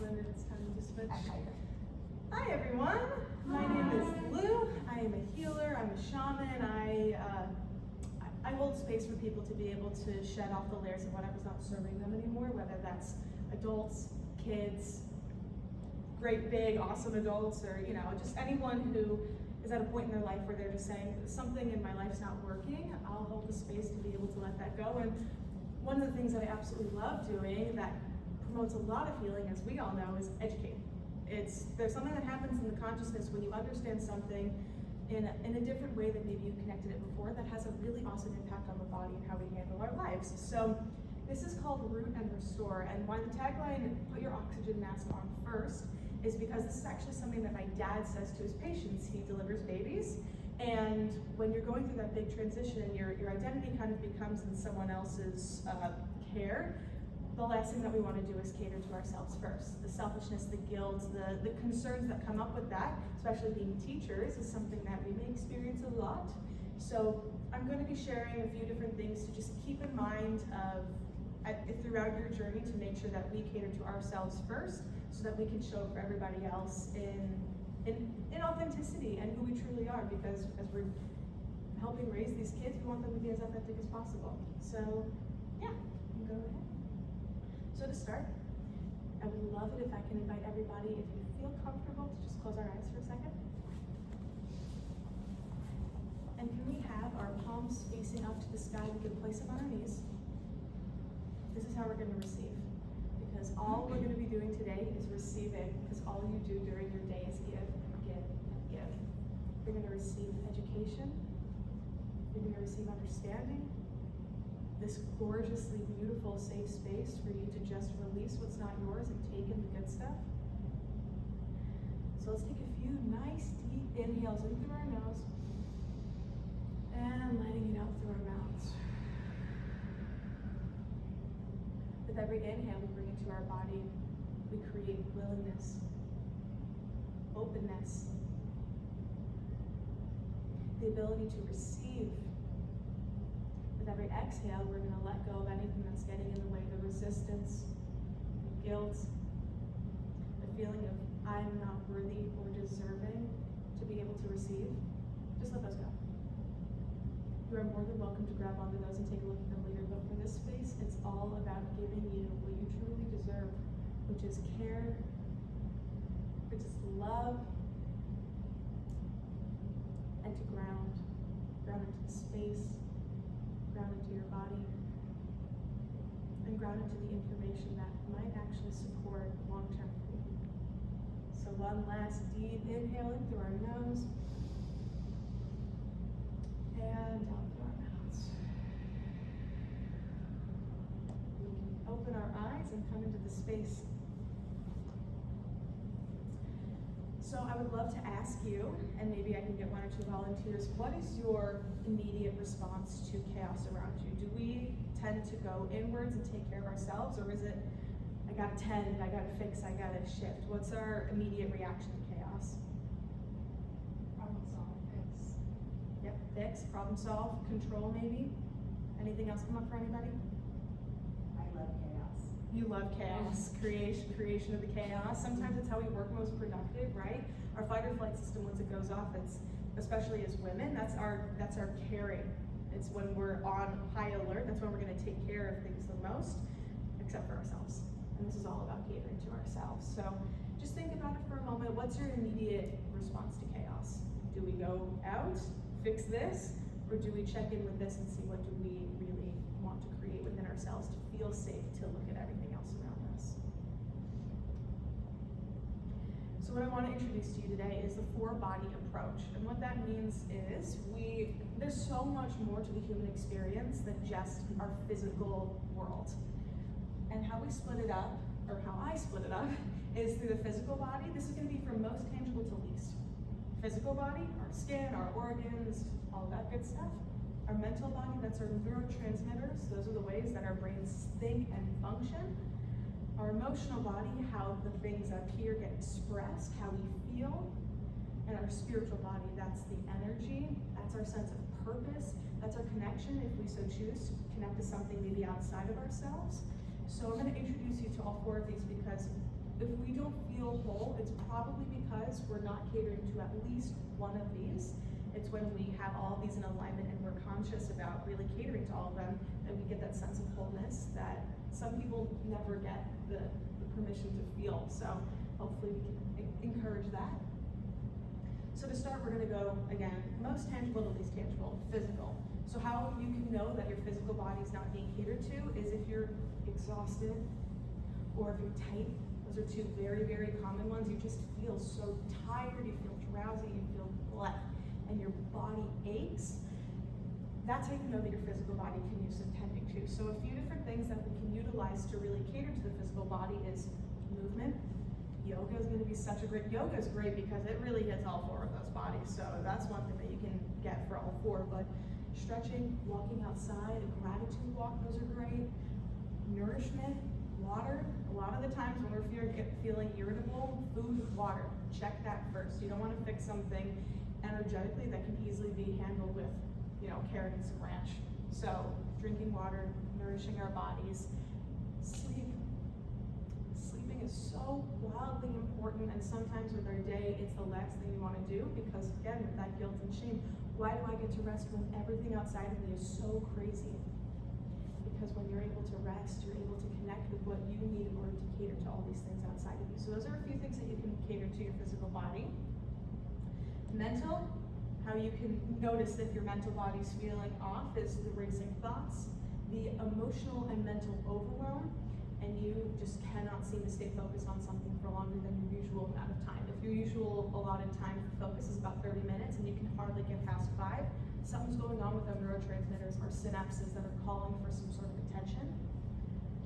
Linda, it's time to switch. Hi everyone, my name is Lou. I am a healer, I'm a shaman. I hold space for people to be able to shed off the layers of whatever's not serving them anymore, whether that's adults, kids, great big awesome adults, or just anyone who is at a point in their life where they're just saying something in my life's not working. I'll hold the space to be able to let that go. And one of the things that I absolutely love doing that promotes a lot of healing, as we all know, is educating. There's something that happens in the consciousness when you understand something in a different way than maybe you connected it before, that has a really awesome impact on the body and how we handle our lives. So this is called Root and Restore, and why the tagline, put your oxygen mask on first, is because this is actually something that my dad says to his patients. He delivers babies, and when you're going through that big transition and your identity kind of becomes in someone else's care, the last thing that we want to do is cater to ourselves first. The selfishness, the guilt, the concerns that come up with that, especially being teachers, is something that we may experience a lot. So I'm going to be sharing a few different things to just keep in mind throughout your journey, to make sure that we cater to ourselves first, so that we can show for everybody else in authenticity and who we truly are, because as we're helping raise these kids, we want them to be as authentic as possible. So yeah, go ahead. So to start, I would love it if I can invite everybody, if you feel comfortable, to just close our eyes for a second. And can we have our palms facing up to the sky? We can place them on our knees. This is how we're going to receive. Because all we're going to be doing today is receiving, because all you do during your day is give and give and give. You're going to receive education. You're going to receive understanding. This gorgeously beautiful, safe space for you to just release what's not yours and take in the good stuff. So let's take a few nice deep inhales in through our nose and letting it out through our mouths. With every inhale we bring into our body, we create willingness, openness, the ability to receive. With every exhale, we're going to let go of anything that's getting in the way, the resistance, the guilt, the feeling of I'm not worthy or deserving to be able to receive. Just let those go. You are more than welcome to grab onto those and take a look at them later, but for this space, it's all about giving you what you truly deserve, which is care, which is love, and to ground into the space, ground into your body, and ground into the information that might actually support long-term healing. So one last deep inhale in through our nose, and out through our mouths. We can open our eyes and come into the space. So I would love to ask you, and maybe I can get one or two volunteers, what is your immediate response to chaos around you? Do we tend to go inwards and take care of ourselves, or is it, I gotta tend, I gotta fix, I gotta shift? What's our immediate reaction to chaos? Problem solve, fix. Yep, fix, problem solve, control maybe? Anything else come up for anybody? I love chaos. You love chaos, creation of the chaos. Sometimes it's how we work most productive, right? Our fight or flight system, once it goes off, it's, especially as women, that's our caring. It's when we're on high alert, that's when we're gonna take care of things the most, except for ourselves. And this is all about catering to ourselves. So just think about it for a moment. What's your immediate response to chaos? Do we go out, fix this, or do we check in with this and see what do we really want to create within ourselves to feel safe to look at everything else around us? So what I want to introduce to you today is the 4-body approach. And what that means is there's so much more to the human experience than just our physical world. And how we split it up, or how I split it up, is through the physical body. This is going to be from most tangible to least. Physical body, our skin, our organs, all that good stuff. Our mental body, that's our neurotransmitters. Those are the ways that our brains think and function. Our emotional body, how the things up here get expressed, how we feel. And our spiritual body, that's the energy, that's our sense of purpose, that's our connection, if we so choose, to connect to something maybe outside of ourselves. So I'm going to introduce you to all 4 of these, because if we don't feel whole, it's probably because we're not catering to at least one of these. It's when we have all of these in alignment and we're conscious about really catering to all of them that we get that sense of wholeness that some people never get the permission to feel. So hopefully we can encourage that. So to start, we're gonna go, again, most tangible to least tangible, physical. So how you can know that your physical body is not being catered to is if you're exhausted or if you're tight. Those are two very, very common ones. You just feel so tired, you feel drowsy, you feel bleh, and your body aches. That's how you know that your physical body can use some tending to. So a few different things that we can utilize to really cater to the physical body is movement. Yoga is going to be such a great, yoga is great because it really hits all four of those bodies. So that's one thing that you can get for all four. But stretching, walking outside, a gratitude walk, those are great. Nourishment, water. A lot of the times when we're feeling irritable, food, water. Check that first. You don't want to fix something energetically that can easily be handled with, carrot and some ranch. So drinking water, nourishing our bodies. Sleep. Sleeping is so wildly important, and sometimes with our day, it's the last thing we want to do because, again, with that guilt and shame, why do I get to rest when everything outside of me is so crazy? Because when you're able to rest, you're able to connect with what you need in order to cater to all these things outside of you. So those are a few things that you can cater to your physical body. Mental, how you can notice if your mental body's feeling off is the racing thoughts, the emotional and mental overwhelm, and you just cannot seem to stay focused on something for longer than your usual amount of time. If your usual allotted time for focus is about 30 minutes and you can hardly get past 5, something's going on with our neurotransmitters or synapses that are calling for some sort of attention.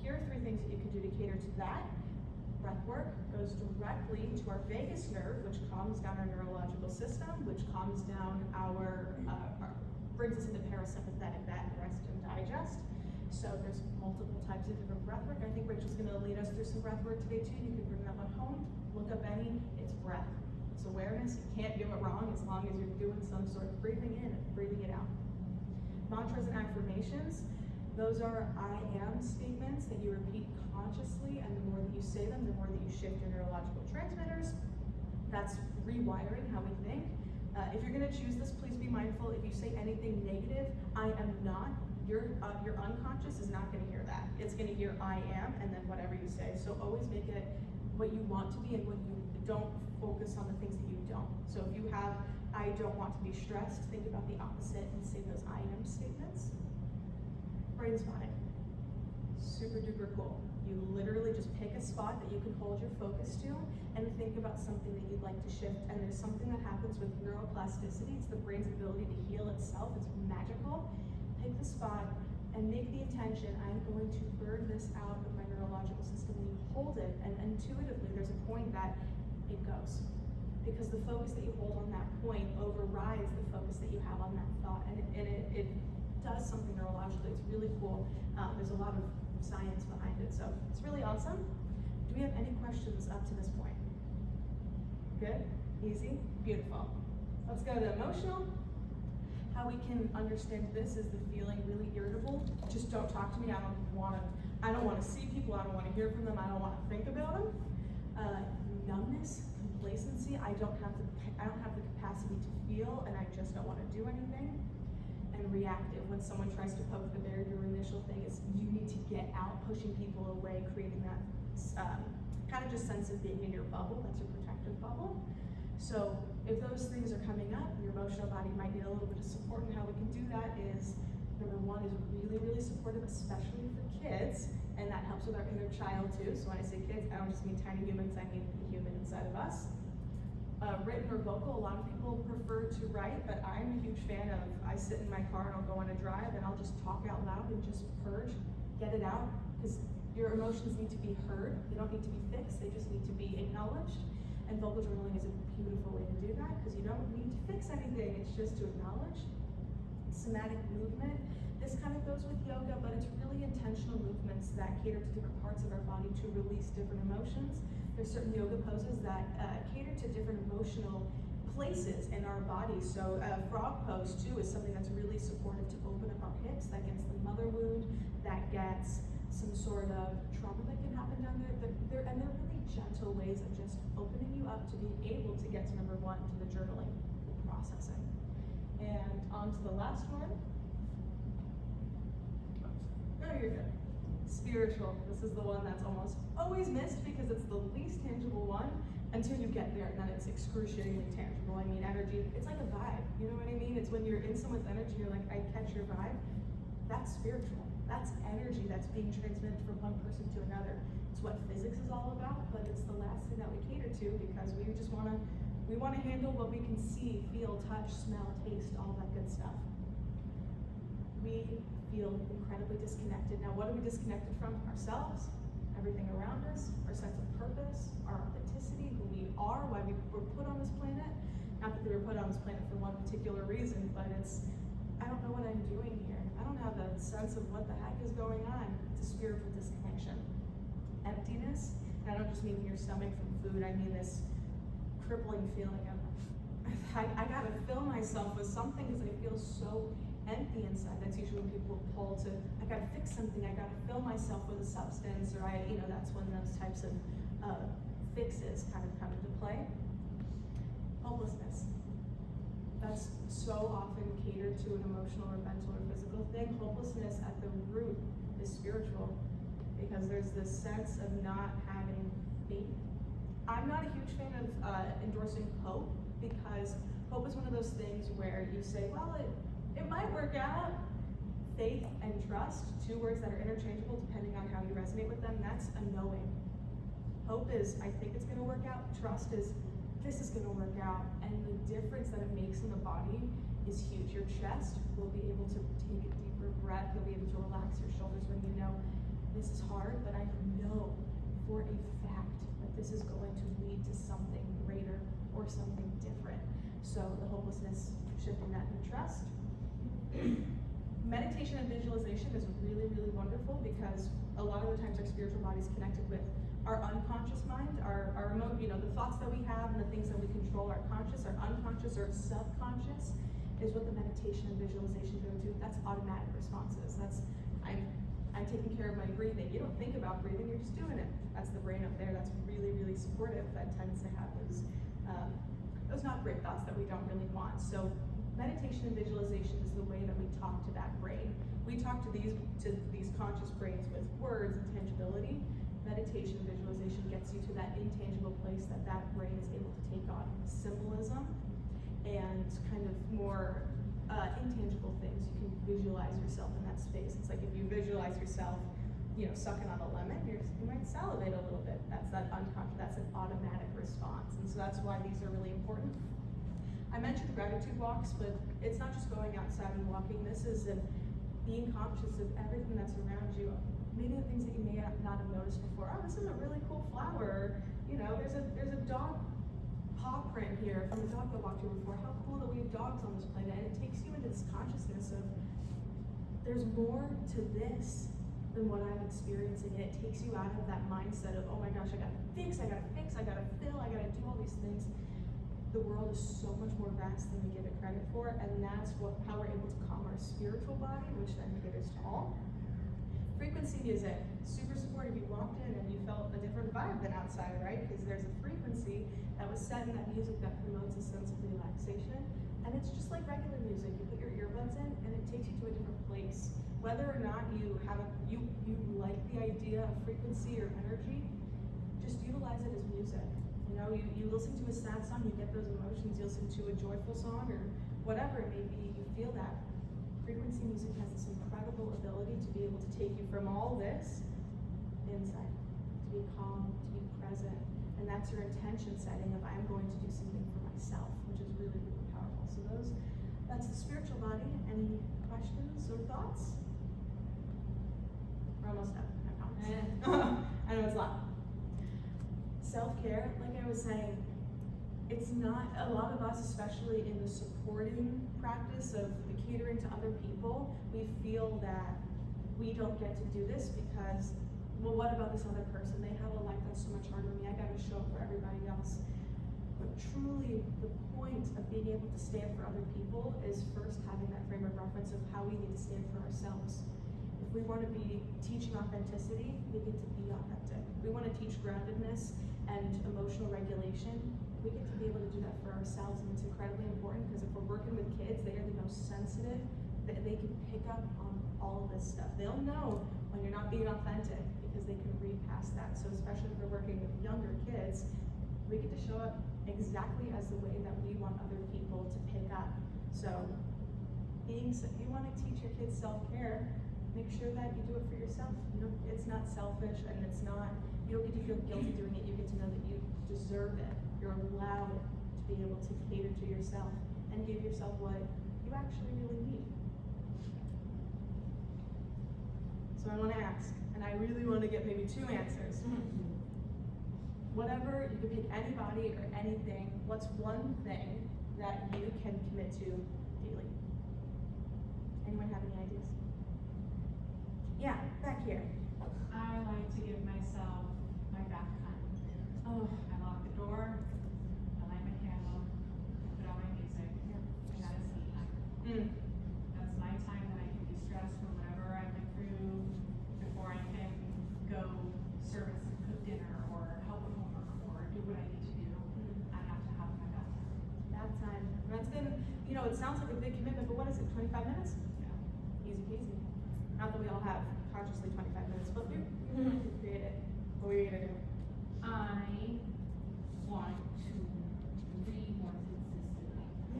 Here are 3 things that you can do to cater to that. Breath work goes directly to our vagus nerve, which calms down our neurological system, which calms down brings us into parasympathetic, that rest and digest. So there's multiple types of different breath work. I think Rachel's gonna lead us through some breath work today too. You can bring that one home, look up any, it's breath. It's awareness, you can't do it wrong as long as you're doing some sort of breathing in and breathing it out. Mantras and affirmations, those are I am statements that you repeat consciously, and the more that you say them, the more that you shift your neurological transmitters. That's rewiring how we think. If you're gonna choose this, please be mindful. If you say anything negative, I am not, your unconscious is not gonna hear that. It's gonna hear I am, and then whatever you say. So always make it what you want to be and what you don't focus on the things that you don't. So if you have, I don't want to be stressed, think about the opposite and say those I am statements. Brain spotting, super duper cool. You literally just pick a spot that you can hold your focus to and think about something that you'd like to shift. And there's something that happens with neuroplasticity. It's the brain's ability to heal itself. It's magical. Pick the spot and make the intention, I'm going to burn this out of my neurological system. When you hold it, and intuitively there's a point that it goes. Because the focus that you hold on that point overrides the focus that you have on that thought. And it does something neurologically. It's really cool. There's a lot of science behind it, so it's really awesome. Do we have any questions up to this point? Good? Easy? Beautiful. Let's go to emotional. How we can understand this is the feeling really irritable. Just don't talk to me. I don't want to see people. I don't want to hear from them. I don't want to think about them. Numbness, complacency. I don't have the capacity to feel, and I just don't want to do anything. And reactive, when someone tries to poke the bear, your initial thing is you need to get out, pushing people away, creating that kind of just sense of being in your bubble. That's your protective bubble. So if those things are coming up, your emotional body might need a little bit of support, and how we can do that is, number 1 is really, really supportive, especially for kids, and that helps with our inner child too. So when I say kids, I don't just mean tiny humans, I mean the human inside of us. Written or vocal, a lot of people prefer to write, but I'm a huge fan of, I sit in my car and I'll go on a drive and I'll just talk out loud and just purge, get it out, because your emotions need to be heard. They don't need to be fixed, they just need to be acknowledged. And vocal journaling is a beautiful way to do that, because you don't need to fix anything, it's just to acknowledge. Somatic movement, this kind of goes with yoga, but it's really intentional movements that cater to different parts of our body to release different emotions. There's certain yoga poses that cater to different emotional places in our body. So frog pose too is something that's really supportive to open up our hips. That gets the mother wound, that gets some sort of trauma that can happen down there. And they're really gentle gentle ways of just opening you up to be able to get to number one, to the journaling, the processing. And on to the last one. No, you're good. Spiritual. This is the one that's almost always missed because it's the least tangible one until you get there, and then it's excruciatingly tangible. I mean, energy, it's like a vibe. You know what I mean? It's when you're in someone's energy, you're like, I catch your vibe. That's spiritual. That's energy that's being transmitted from one person to another. It's what physics is all about, but it's the last thing that we cater to because we just want to handle what we can see, feel, touch, smell, taste, all that good stuff. We feel incredibly disconnected. Now, what are we disconnected from? Ourselves, everything around us, our sense of purpose, our authenticity, who we are, why we were put on this planet. Not that they were put on this planet for one particular reason, but it's, I don't know what I'm doing here. I don't have a sense of what the heck is going on. It's a spiritual disconnection. Emptiness, and I don't just mean in your stomach from food, I mean this crippling feeling of, I gotta fill myself with something because I feel so empty inside. That's usually when people pull to, I gotta fix something, I gotta fill myself with a substance, or that's when those types of fixes kind of come into play. Hopelessness. That's so often catered to an emotional or mental or physical thing. Hopelessness at the root is spiritual because there's this sense of not having faith. I'm not a huge fan of endorsing hope because hope is one of those things where you say, well, it might work out. Faith and trust, two words that are interchangeable depending on how you resonate with them, that's a knowing. Hope is, I think it's gonna work out. Trust is, this is gonna work out. And the difference that it makes in the body is huge. Your chest will be able to take a deeper breath. You'll be able to relax your shoulders when you know this is hard, but I know for a fact that this is going to lead to something greater or something different. So the hopelessness, shifting that into trust. Meditation and visualization is really, really wonderful because a lot of the times our spiritual body is connected with our unconscious mind, our the thoughts that we have and the things that we control. Our conscious, our unconscious, or subconscious is what the meditation and visualization go to. That's automatic responses. That's I'm taking care of my breathing. You don't think about breathing, you're just doing it. That's the brain up there. That's really, really supportive. That tends to have those not great thoughts that we don't really want. So meditation and visualization is the way that we talk to that brain. We talk to these conscious brains with words and tangibility. Meditation and visualization gets you to that intangible place that brain is able to take on symbolism and kind of more intangible things. You can visualize yourself in that space. It's like if you visualize yourself, sucking on a lemon, you might salivate a little bit. That's that unconscious, that's an automatic response. And so that's why these are really important. I mentioned gratitude walks, but it's not just going outside and walking. This is being conscious of everything that's around you. Maybe the things that you may not have noticed before. Oh, this is a really cool flower. There's a dog paw print here from a dog that walked here before. How cool that we have dogs on this planet. And it takes you into this consciousness of there's more to this than what I'm experiencing. And it takes you out of that mindset of, oh my gosh, I gotta fill, I gotta do all these things. The world is so much more vast than we give it credit for, and that's how we're able to calm our spiritual body, which then caters to all. Frequency music, super supportive. You walked in and you felt a different vibe than outside, right? Because there's a frequency that was set in that music that promotes a sense of relaxation, and it's just like regular music. You put your earbuds in, and it takes you to a different place. Whether or not you like the idea of frequency or energy, just utilize it as music. You listen to a sad song, you get those emotions. You listen to a joyful song or whatever it may be, you feel that. Frequency music has this incredible ability to be able to take you from all this inside, to be calm, to be present, and that's your intention setting of I'm going to do something for myself, which is really, really powerful. So that's the spiritual body. Any questions or thoughts? We're almost done, I promise. I know it's a lot. Self-care, like I was saying, it's not, a lot of us, especially in the supporting practice of catering to other people, we feel that we don't get to do this because, well, what about this other person? They have a life that's so much harder than me. I gotta show up for everybody else. But truly, the point of being able to stand for other people is first having that frame of reference of how we need to stand for ourselves. If we want to be teaching authenticity, we get to be authentic. If we want to teach groundedness and that for ourselves, and it's incredibly important because if we're working with kids, they are the most sensitive, that they can pick up on all of this stuff. They'll know when you're not being authentic because they can read past that. So especially if we're working with younger kids, we get to show up exactly as the way that we want other people to pick up. So if you want to teach your kids self-care, make sure that you do it for yourself. You know, it's not selfish, and it's not, you don't get to feel guilty doing it. You get to know that you deserve it. You're allowed to be able to cater to yourself and give yourself what you actually really need. So I want to ask, and I really want to get maybe 2 answers. Whatever, you can pick anybody or anything. What's one thing that you can commit to daily? Anyone have any ideas? Yeah, back here. I like to give myself my bath time. Oh, I lock the door, I light my candle, I put on my music, and that is me time. That's my time that I can de-stress from whatever I went through before I can go service and cook dinner or help with homework or do what I need to do. I have to have my bath time. bath time. That's been, you know, it sounds like a big commitment, but what is it, 25 minutes? Yeah. Easy peasy. Not that we all have consciously 25 minutes, but we create it. What were you gonna do? I want to read more consistently.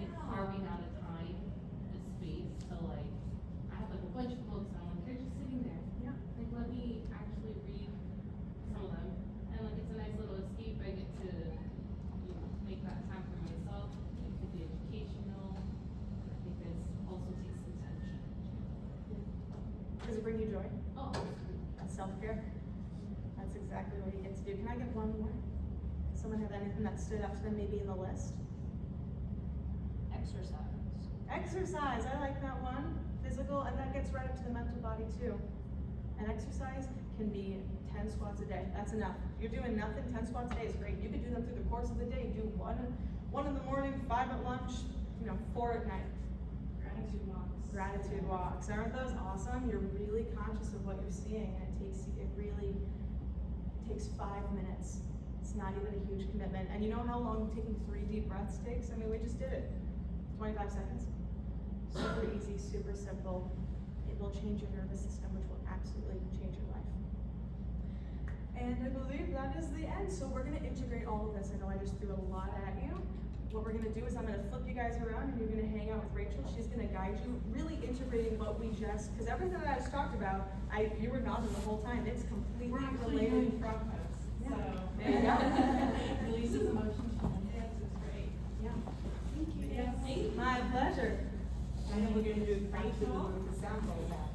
It's carving out a time, a space to like, I have like a bunch of books and I'm like, they're just sitting there. Yeah. Like, let me actually read some of them. And like, it's a nice little escape. I get to, you know, make that time for myself. It could be educational. I think this also takes some tension. Does it bring you joy? Oh, That's self-care. That's exactly what you get to do. Can I get one more? Does someone have anything that stood out to them maybe in the list? Exercise. Exercise, I like that one. Physical, and that gets right up to the mental body too. And exercise can be 10 squats a day. That's enough. If you're doing nothing, 10 squats a day is great. You could do them through the course of the day. Do one in the morning, 5 at lunch, 4 at night. Gratitude walks. Gratitude walks. Aren't those awesome? You're really conscious of what you're seeing, and it really takes 5 minutes. It's not even a huge commitment. And you know how long taking 3 deep breaths takes? I mean, we just did it. 25 seconds. Super easy, super simple. It will change your nervous system, which will absolutely change your life. And I believe that is the end. So we're gonna integrate all of this. I know I just threw a lot at you. What we're gonna do is I'm gonna flip you guys around and you're gonna hang out with Rachel. She's gonna guide you, really integrating what we just, because everything that I just talked about, you were nodding the whole time. It's completely We're actually related. doing front pose, Yeah. so. There you go. Releases emotion, yes, it's great. Yeah. Thank you. Yes. My pleasure. I know we're gonna do practice with the sound bowls after.